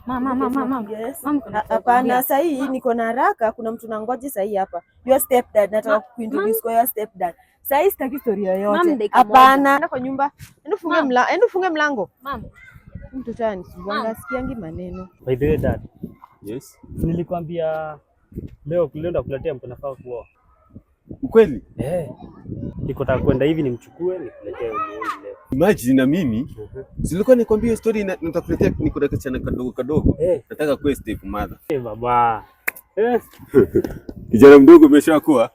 Mama. Yes. Hapana, sasa hii niko na haraka, kuna mtu nangoje sasa hii hapa. Your stepdad, nataka kuintroduce kwa your stepdad. Sasa hii sitaki story yoyote. Hapana, na kwa nyumba. Endo funge mlango. Mama. Mtoto anisumbua, sikiangi maneno. By the way, dad. Yes. Nilikwambia leo ndakuletea mtu nafaa kuoa. Ukweli? Nikotaka kwenda hivi nimchukue nikuletee umuone leo. Imagine na mimi. Silikuwa nikwambia story nitakuletea niko na kachana kadogo. Nataka kuwa step mother. Baba. Kijana mdogo umeshakuwa?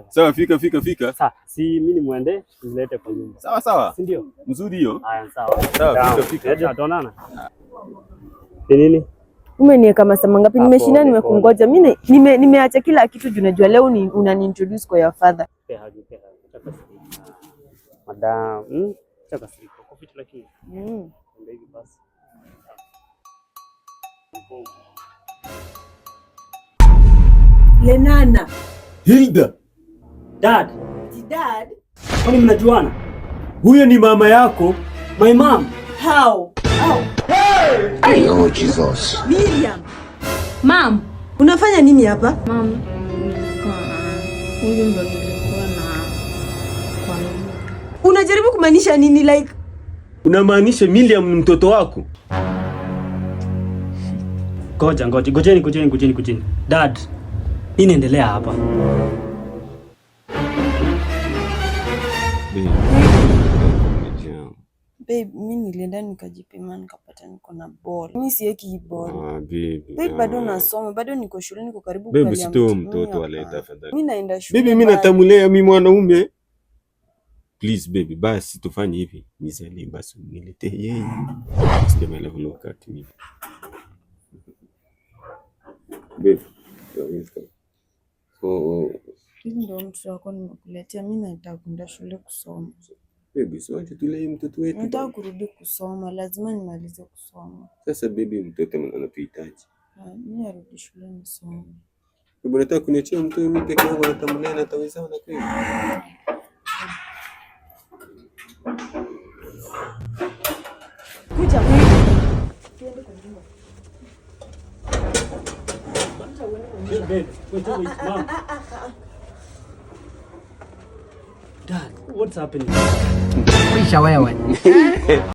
Sawa, fika. Sasa si mimi muende nilete kwa nyumba. Sawa. Si ndio? Mzuri hiyo. Haya sawa. Sawa, fika. Tutaonana. Ni nini? Umeniweka masaa ngapi? Nimeshinda nimekungoja. Mimi nimeacha kila kitu juu najua leo unaniintroduce kwa your father. Madam, chaka siko. Kofi lakini. Ndio hivi basi. Lenana. Hilda. Dad. Dad? Kwani mnajuana? Huyo ni mama yako? My mom. How? Hey! Oh Jesus. Miriam. Mom, unafanya nini hapa? Mom, huyu ndo nilikuwa na kwa nini? Unajaribu kumaanisha nini like? Unamaanisha Miriam ni mtoto wako? Ngojeni. Dad, nini inaendelea hapa? Babe, mimi nilienda nikajipima nikapata niko na ball. Mimi siweki hii ball. Babe, bado nasoma, bado niko shule, niko karibu kukalia. Babe, sito mtoto aleta afadhali. Mimi naenda shule. Baby, mimi natamulea mimi mwanaume. Please baby, basi tufanye hivi. Nisalie basi niletee yeye. Sijama level wakati hivi. Babe, ndio mtu wako nimekuletea. Mimi nataka kwenda shule kusoma. Baby, so acha tulee mtoto wetu. Nataka kurudi kusoma, lazima nimalize kusoma. Sasa baby, mtoto anatuhitaji. Mimi narudi shule nisome. Baby, nataka kuniachia mtoto mimi peke yangu natamlea na tawezana na kweli. Kuja. Twende kwa nyumba. Dad, what's happening? Kisha wewe.